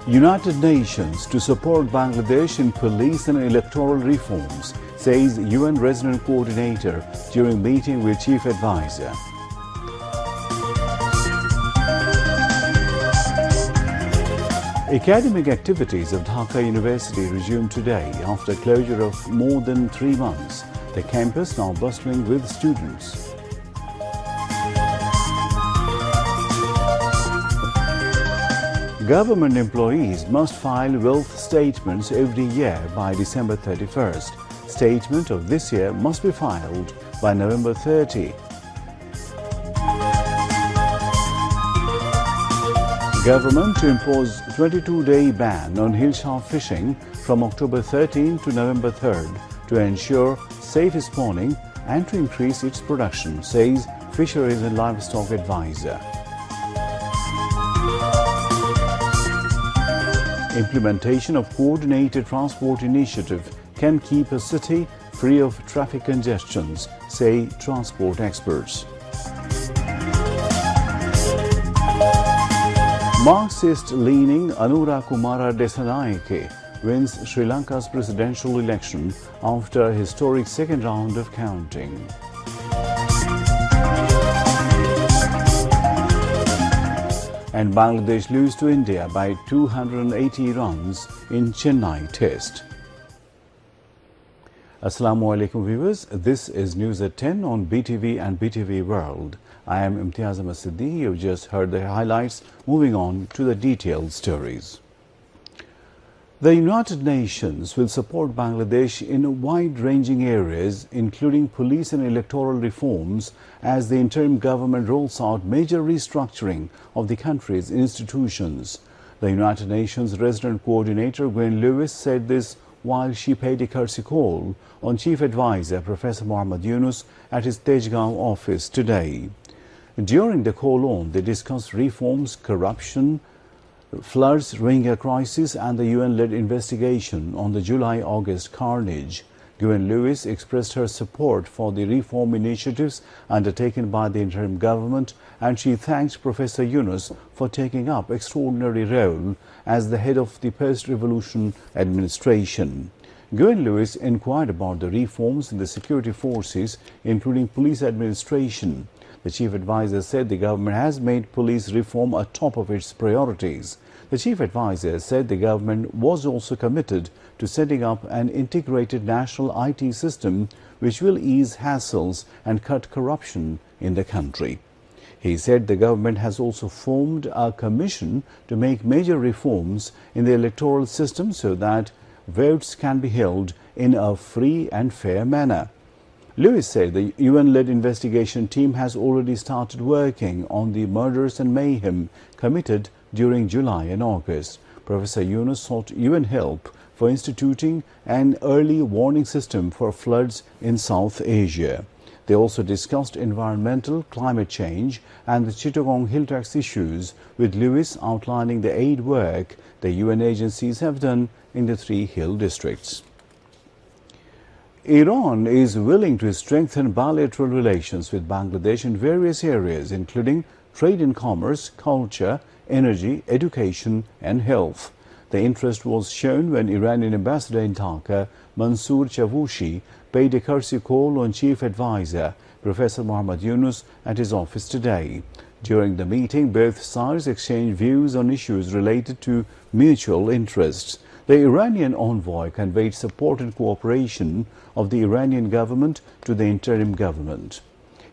United Nations to support Bangladesh in police and electoral reforms, says UN Resident Coordinator during meeting with Chief Advisor. Academic activities of Dhaka University resumed today after closure of more than 3 months. The campus now bustling with students. Government employees must file wealth statements every year by December 31st. Statement of this year must be filed by November 30. Government to impose 22-day ban on hillshark fishing from October 13 to November 3rd to ensure safe spawning and to increase its production, says Fisheries and Livestock Advisor. Implementation of coordinated transport initiative can keep a city free of traffic congestions, say transport experts. Marxist-leaning Anura Kumara Desanayake wins Sri Lanka's presidential election after a historic second round of counting. And Bangladesh lose to India by 280 runs in Chennai Test. Assalamu alaikum viewers, this is News at 10 on BTV and BTV World. I am Imtiaz Ahmed Siddiqui. You've just heard the highlights. Moving on to the detailed stories. The United Nations will support Bangladesh in wide-ranging areas, including police and electoral reforms, as the interim government rolls out major restructuring of the country's institutions. The United Nations Resident Coordinator Gwen Lewis said this while she paid a courtesy call on Chief Advisor Professor Mohammad Yunus at his Tejgaon office today. During the call-on, they discussed reforms, corruption, floods, Rohingya crisis and the UN-led investigation on the July-August carnage. Gwen Lewis expressed her support for the reform initiatives undertaken by the interim government, and she thanked Professor Yunus for taking up extraordinary role as the head of the post-revolution administration. Gwen Lewis inquired about the reforms in the security forces, including police administration. The chief advisor said the government has made police reform a top of its priorities. The chief advisor said the government was also committed to setting up an integrated national IT system which will ease hassles and cut corruption in the country. He said the government has also formed a commission to make major reforms in the electoral system so that votes can be held in a free and fair manner. Lewis said the UN-led investigation team has already started working on the murders and mayhem committed during July and August. Professor Yunus sought UN help for instituting an early warning system for floods in South Asia. They also discussed environmental, climate change and the Chittagong hill tax issues, with Lewis outlining the aid work the UN agencies have done in the 3 hill districts. Iran is willing to strengthen bilateral relations with Bangladesh in various areas, including trade and commerce, culture, energy, education and health. The interest was shown when Iranian ambassador in Dhaka, Mansour Chavushy, paid a courtesy call on Chief Advisor Professor Mohammad Yunus at his office today. During the meeting, both sides exchanged views on issues related to mutual interests. The Iranian envoy conveyed support and cooperation of the Iranian government to the interim government.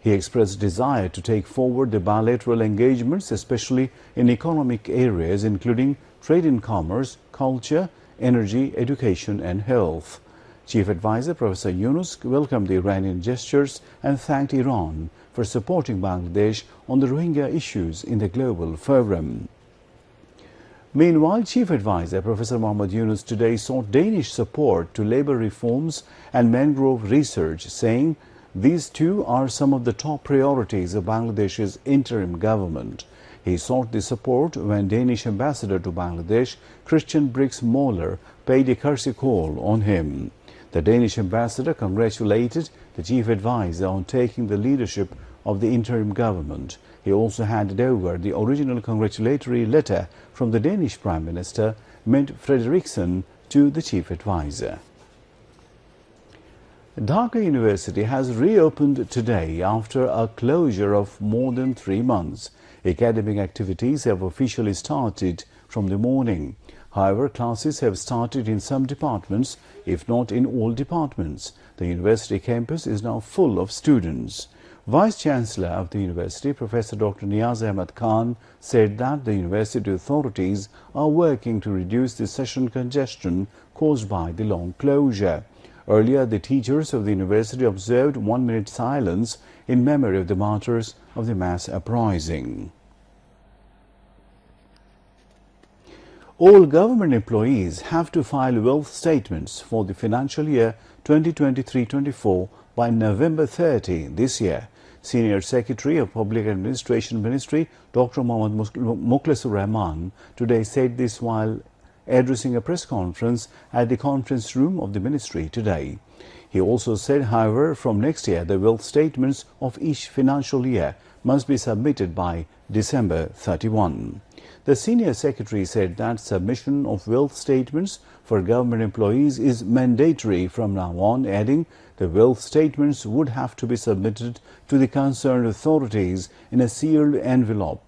He expressed desire to take forward the bilateral engagements, especially in economic areas including trade and commerce, culture, energy, education and health. Chief Advisor Professor Yunus welcomed the Iranian gestures and thanked Iran for supporting Bangladesh on the Rohingya issues in the global forum. Meanwhile, Chief Advisor Professor Mohammad Yunus today sought Danish support to labour reforms and mangrove research, saying these two are some of the top priorities of Bangladesh's interim government. He sought the support when Danish ambassador to Bangladesh, Christian Brix Moller, paid a courtesy call on him. The Danish ambassador congratulated the chief advisor on taking the leadership of the interim government. He also handed over the original congratulatory letter from the Danish Prime Minister, Mette Frederiksen, to the chief advisor. Dhaka University has reopened today after a closure of more than 3 months. Academic activities have officially started from the morning. However, classes have started in some departments, if not in all departments. The university campus is now full of students. Vice-Chancellor of the university, Professor Dr. Niyaz Ahmed Khan, said that the university authorities are working to reduce the session congestion caused by the long closure. Earlier, the teachers of the university observed 1 minute silence in memory of the martyrs of the mass uprising. All government employees have to file wealth statements for the financial year 2023-24 by November 30 this year. Senior Secretary of Public Administration Ministry, Dr. Mohammad Mukhlisur Rahman, today said this while addressing a press conference at the conference room of the ministry today. He also said, however, from next year, the wealth statements of each financial year must be submitted by December 31. The Senior Secretary said that submission of wealth statements for government employees is mandatory from now on, adding the wealth statements would have to be submitted to the concerned authorities in a sealed envelope.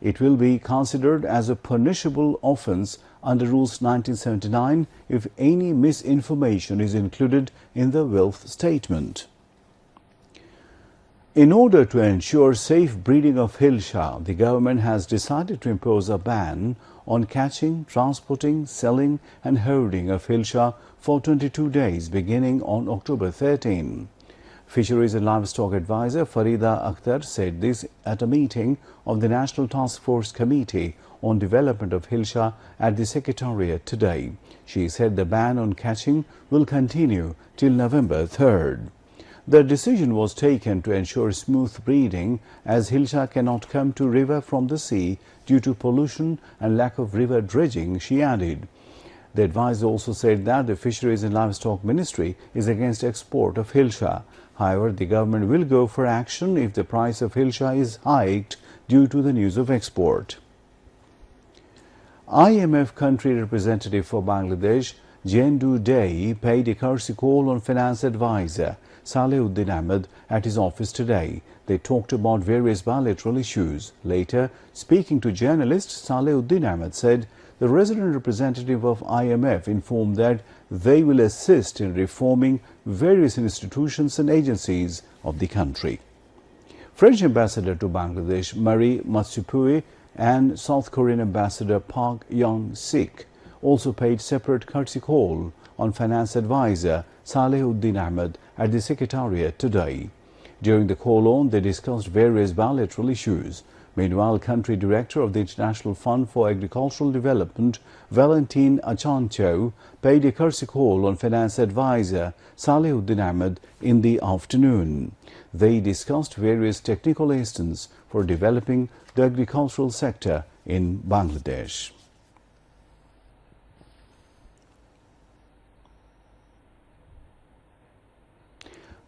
It will be considered as a punishable offence under Rules 1979 if any misinformation is included in the wealth statement. In order to ensure safe breeding of hilsha, the government has decided to impose a ban on catching, transporting, selling and holding of hilsha for 22 days beginning on October 13. Fisheries and Livestock Advisor Farida Akhtar said this at a meeting of the National Task Force Committee on Development of Hilsha at the Secretariat today. She said the ban on catching will continue till November 3rd. The decision was taken to ensure smooth breeding as hilsha cannot come to river from the sea due to pollution and lack of river dredging, she added. The advisor also said that the Fisheries and Livestock Ministry is against export of hilsha. However, the government will go for action if the price of hilsha is hiked due to the news of export. IMF country representative for Bangladesh, Jendu Day, paid a courtesy call on finance advisor Saleh Ahmed at his office today. They talked about various bilateral issues. Later, speaking to journalists, Saleh Ahmed said the resident representative of IMF informed that they will assist in reforming various institutions and agencies of the country. French ambassador to Bangladesh, Marie Matsupui, and South Korean ambassador Park Young-sik also paid separate courtesy call on finance advisor Saleh Ahmed at the Secretariat today. During the call-on, they discussed various bilateral issues. Meanwhile, country director of the International Fund for Agricultural Development, Valentin Achancho, paid a courtesy call on finance advisor Saleh Ahmed in the afternoon. They discussed various technical assistance for developing the agricultural sector in Bangladesh.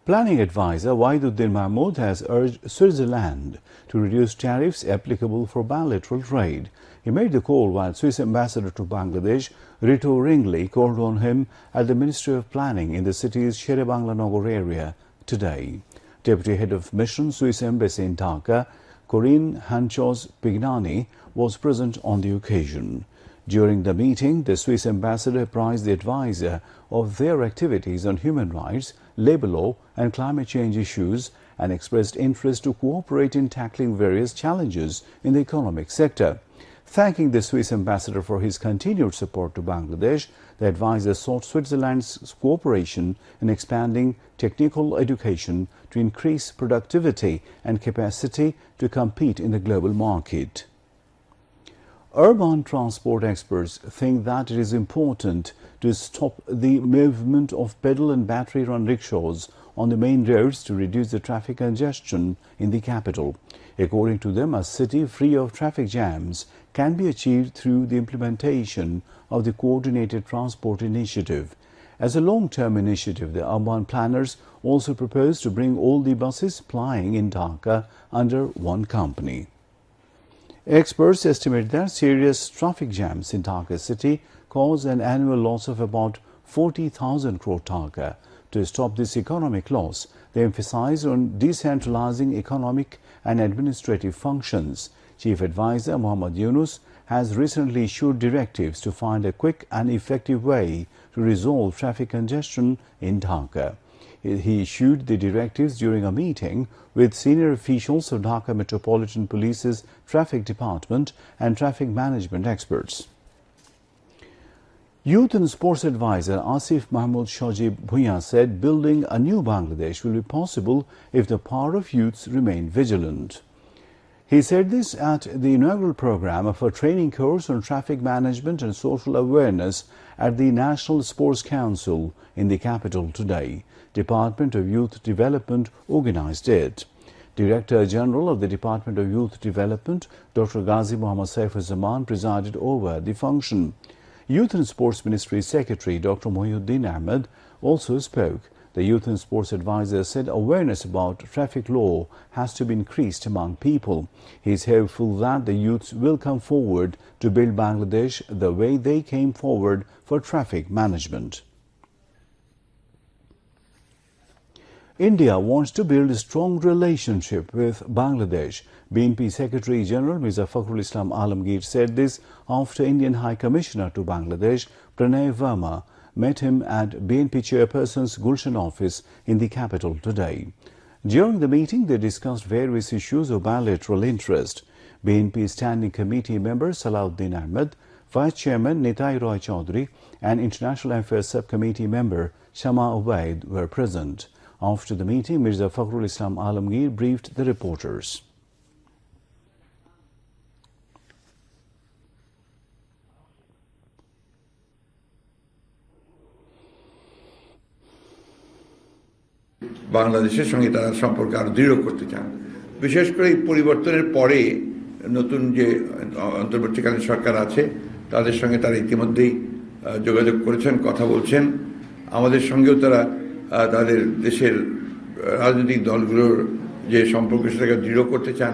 Planning advisor Waiduddin Mahmood has urged Switzerland to reduce tariffs applicable for bilateral trade. He made the call while Swiss ambassador to Bangladesh, Rito Ringley, called on him at the Ministry of Planning in the city's Shere-Bangla-Nagar area today. Deputy Head of Mission, Swiss Embassy in Dhaka, Corinne Hanchos-Pignani, was present on the occasion. During the meeting, the Swiss ambassador apprised the advisor of their activities on human rights, labour law and climate change issues and expressed interest to cooperate in tackling various challenges in the economic sector. Thanking the Swiss ambassador for his continued support to Bangladesh, the advisor sought Switzerland's cooperation in expanding technical education to increase productivity and capacity to compete in the global market. Urban transport experts think that it is important to stop the movement of pedal and battery-run rickshaws on the main roads to reduce the traffic congestion in the capital. According to them, a city free of traffic jams can be achieved through the implementation of the Coordinated Transport Initiative. As a long-term initiative, the urban planners also propose to bring all the buses plying in Dhaka under one company. Experts estimate that serious traffic jams in Dhaka city cause an annual loss of about 40,000 crore taka. To stop this economic loss, they emphasize on decentralizing economic and administrative functions. Chief Advisor Muhammad Yunus has recently issued directives to find a quick and effective way to resolve traffic congestion in Dhaka. He issued the directives during a meeting with senior officials of Dhaka Metropolitan Police's Traffic Department and traffic management experts. Youth and Sports Advisor Asif Mahmood Shajib Bhuiya said building a new Bangladesh will be possible if the power of youths remain vigilant. He said this at the inaugural program of a training course on traffic management and social awareness at the National Sports Council in the capital today. Department of Youth Development organized it. Director General of the Department of Youth Development, Dr. Ghazi Muhammad Saifuzzaman, presided over the function. Youth and Sports Ministry Secretary Dr. Mohiuddin Ahmed also spoke. The Youth and Sports Advisor said awareness about traffic law has to be increased among people. He is hopeful that the youths will come forward to build Bangladesh the way they came forward for traffic management. India wants to build a strong relationship with Bangladesh. BNP Secretary General Mirza Fakhrul Islam Alamgir said this after Indian High Commissioner to Bangladesh, Pranay Verma, met him at BNP Chairperson's Gulshan office in the capital today. During the meeting, they discussed various issues of bilateral interest. BNP Standing Committee member Salahuddin Ahmed, Vice Chairman Nitai Roy Chaudhary and International Affairs Subcommittee member Shama Ubaid were present. After the meeting, Mirza Fakhrul Islam Alamgir briefed the reporters. বাংলাদেশের সঙ্গে তারা সম্পর্ক আরো দৃঢ় করতে চান বিশেষ করে এই পরিবর্তনের পরে নতুন যে অন্তর্বর্তীকালীন সরকার আছে তাদের সঙ্গে তারা ইতিমধ্যেই যোগাযোগ করেছেন কথা বলছেন আমাদের সঙ্গেও তারা তাদের দেশের রাজনৈতিক দলগুলোর যে সম্পর্ক সেটাকে দৃঢ় করতে চান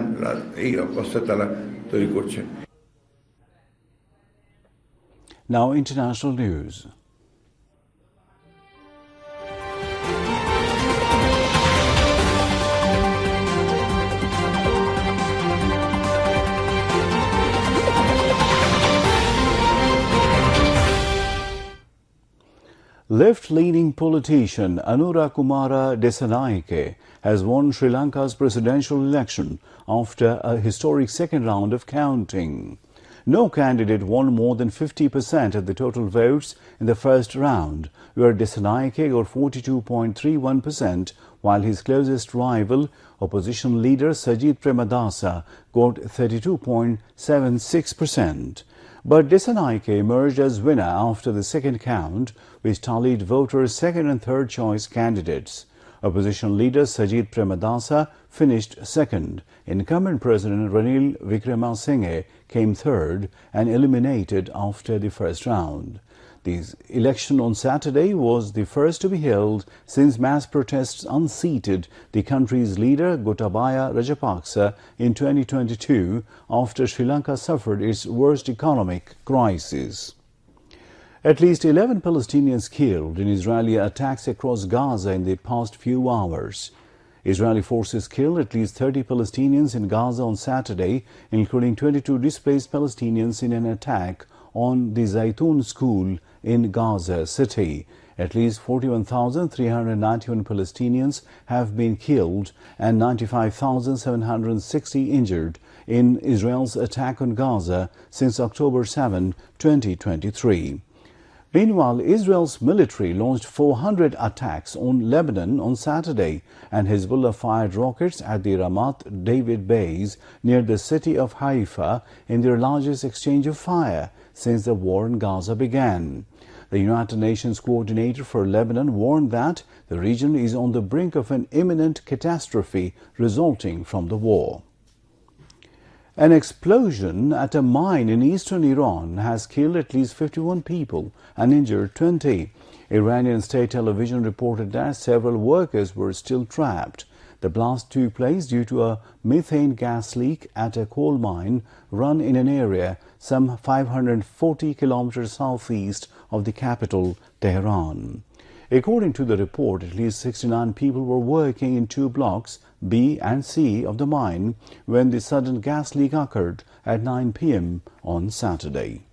এই অবস্থা তারা তৈরি করছেন Now international news. Left-leaning politician Anura Kumara Desanaike has won Sri Lanka's presidential election after a historic second round of counting. No candidate won more than 50% of the total votes in the first round, where Desanaike got 42.31%, while his closest rival, opposition leader Sajid Premadasa, got 32.76%. But Desanaike emerged as winner after the second count, which tallied voters' second and third choice candidates. Opposition leader Sajid Premadasa finished second. Incumbent President Ranil Wickremesinghe came third and eliminated after the first round. The election on Saturday was the first to be held since mass protests unseated the country's leader Gotabaya Rajapaksa in 2022 after Sri Lanka suffered its worst economic crisis. At least 11 Palestinians killed in Israeli attacks across Gaza in the past few hours. Israeli forces killed at least 30 Palestinians in Gaza on Saturday, including 22 displaced Palestinians in an attack on the Zaytun school in Gaza City. At least 41,391 Palestinians have been killed and 95,760 injured in Israel's attack on Gaza since October 7, 2023. Meanwhile, Israel's military launched 400 attacks on Lebanon on Saturday, and Hezbollah fired rockets at the Ramat David base near the city of Haifa in their largest exchange of fire since the war in Gaza began. The United Nations coordinator for Lebanon warned that the region is on the brink of an imminent catastrophe resulting from the war. An explosion at a mine in eastern Iran has killed at least 51 people and injured 20. Iranian state television reported that several workers were still trapped. The blast took place due to a methane gas leak at a coal mine run in an area some 540 kilometers southeast of the capital, Tehran. According to the report, at least 69 people were working in two blocks, B and C, of the mine when the sudden gas leak occurred at 9 p.m. on Saturday.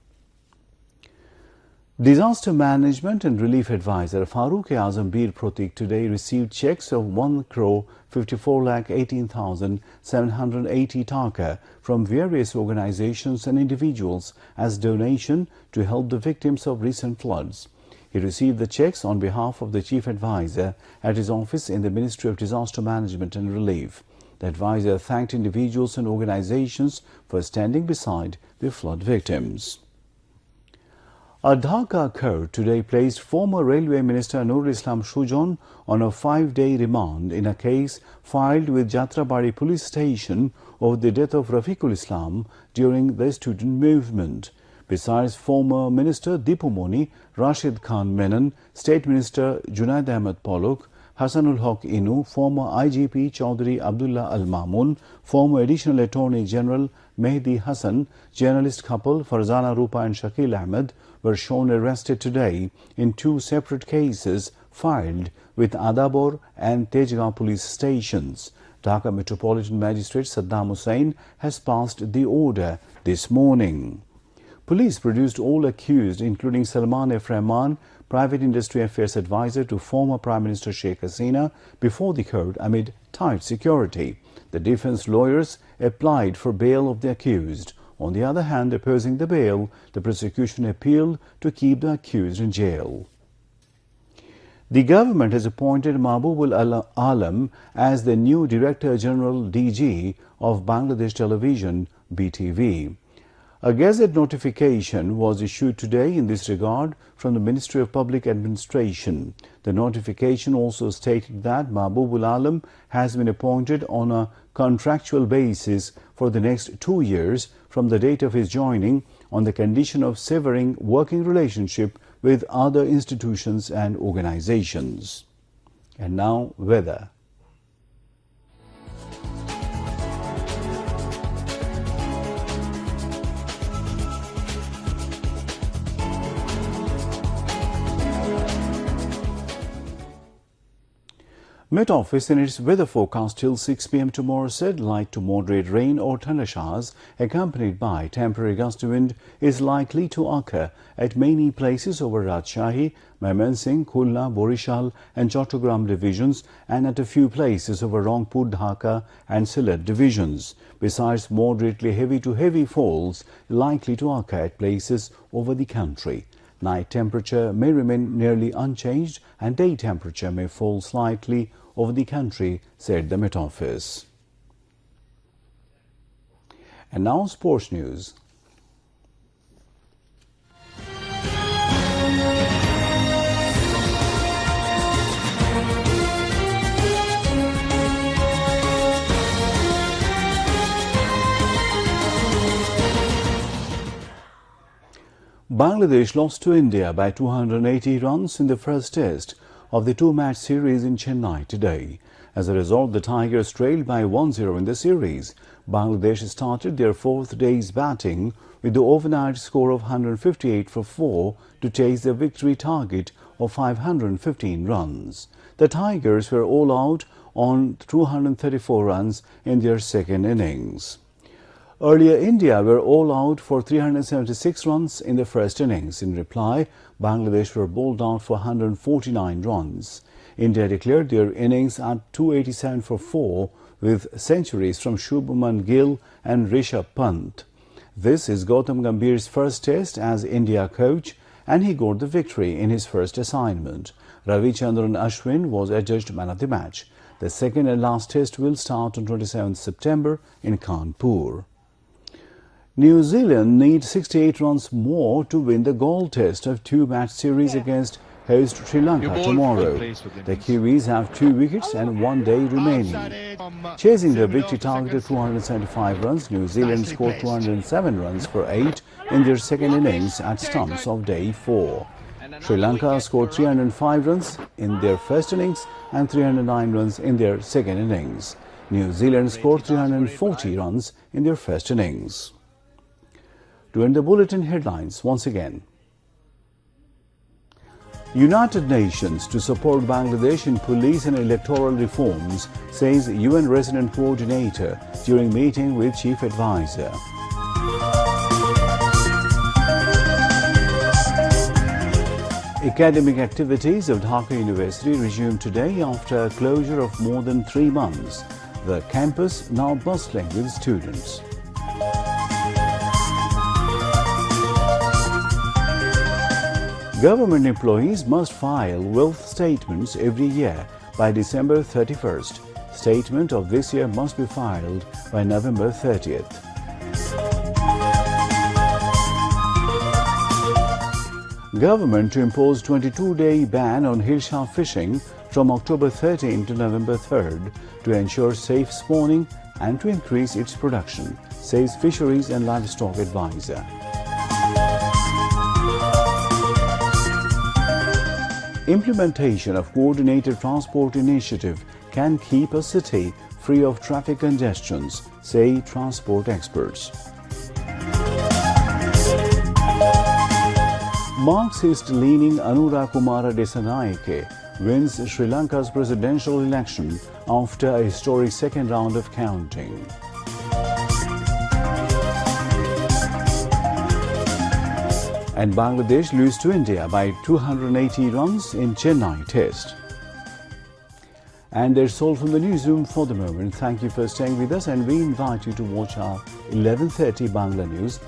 Disaster Management and Relief Advisor Farooq Azam Bir Pratik today received checks of 1,54,18,780 taka from various organizations and individuals as donation to help the victims of recent floods. He received the checks on behalf of the Chief Advisor at his office in the Ministry of Disaster Management and Relief. The advisor thanked individuals and organizations for standing beside the flood victims. A Dhaka court today placed former Railway Minister Nur Islam Sujon on a 5-day remand in a case filed with Jatrabari police station over the death of Rafiqul Islam during the student movement. Besides former Minister Dipu Moni, Rashid Khan Menon, State Minister Junaid Ahmed Polok, Hassanul Haq Inu, former IGP Chaudhry Abdullah Al Mamun, former Additional Attorney General Mehdi Hassan, journalist couple Farzana Rupa and Shakil Ahmed were shown arrested today in two separate cases filed with Adabor and Tejgaon police stations. Dhaka Metropolitan Magistrate Saddam Hussain has passed the order this morning. Police produced all accused, including Salman F. Rahman, Private Industry Affairs Advisor to former Prime Minister Sheikh Hasina, before the court amid tight security. The defense lawyers applied for bail of the accused. On the other hand, opposing the bail, the prosecution appealed to keep the accused in jail. The government has appointed Mahbub al-Alam as the new Director General DG of Bangladesh Television, BTV. A Gazette notification was issued today in this regard from the Ministry of Public Administration. The notification also stated that Mahbub al-Alam has been appointed on a contractual basis for the next 2 years from the date of his joining on the condition of severing working relationship with other institutions and organizations. And now, weather. Met Office in its weather forecast till 6 p.m. tomorrow said light to moderate rain or thundershowers accompanied by temporary gust of wind is likely to occur at many places over Rajshahi, Mymensingh, Khulna, Borishal and Chattogram divisions and at a few places over Rangpur, Dhaka and Sylhet divisions. Besides, moderately heavy to heavy falls likely to occur at places over the country. Night temperature may remain nearly unchanged and day temperature may fall slightly over the country, said the Met Office. And now sports news. Bangladesh lost to India by 280 runs in the first test of the two-match series in Chennai today. As a result, the Tigers trailed by 1-0 in the series. Bangladesh started their fourth day's batting with the overnight score of 158 for 4 to chase their victory target of 515 runs. The Tigers were all out on 234 runs in their second innings. Earlier, India were all out for 376 runs in the first innings. In reply, Bangladesh were bowled out for 149 runs. India declared their innings at 287 for 4 with centuries from Shubman Gill and Rishabh Pant. This is Gautam Gambhir's first test as India coach and he got the victory in his first assignment. Ravichandran Ashwin was adjudged man of the match. The second and last test will start on 27 September in Kanpur. New Zealand needs 68 runs more to win the gold test of two-match series against host Sri Lanka tomorrow. The Kiwis have 2 wickets and 1 day remaining. Chasing their victory target of 275 runs, New Zealand scored 207 runs for 8 in their second innings at stumps of day 4. Sri Lanka scored 305 runs in their first innings and 309 runs in their second innings. New Zealand scored 340 runs in their first innings. To end the bulletin, headlines once again. United Nations to support Bangladesh in police and electoral reforms, says UN Resident Coordinator during meeting with Chief Advisor. Academic activities of Dhaka University resumed today after closure of more than 3 months. The campus now bustling with students. Government employees must file wealth statements every year by December 31st. Statement of this year must be filed by November 30th. Government to impose 22-day ban on hillshire fishing from October 13 to November 3rd to ensure safe spawning and to increase its production, says Fisheries and Livestock Advisor. Implementation of Coordinated Transport Initiative can keep a city free of traffic congestions, say transport experts. Marxist-leaning Anura Kumara Desanayake wins Sri Lanka's presidential election after a historic second round of counting. And Bangladesh lose to India by 280 runs in Chennai Test. And that's all from the newsroom for the moment. Thank you for staying with us, and we invite you to watch our 11:30 Bangla News.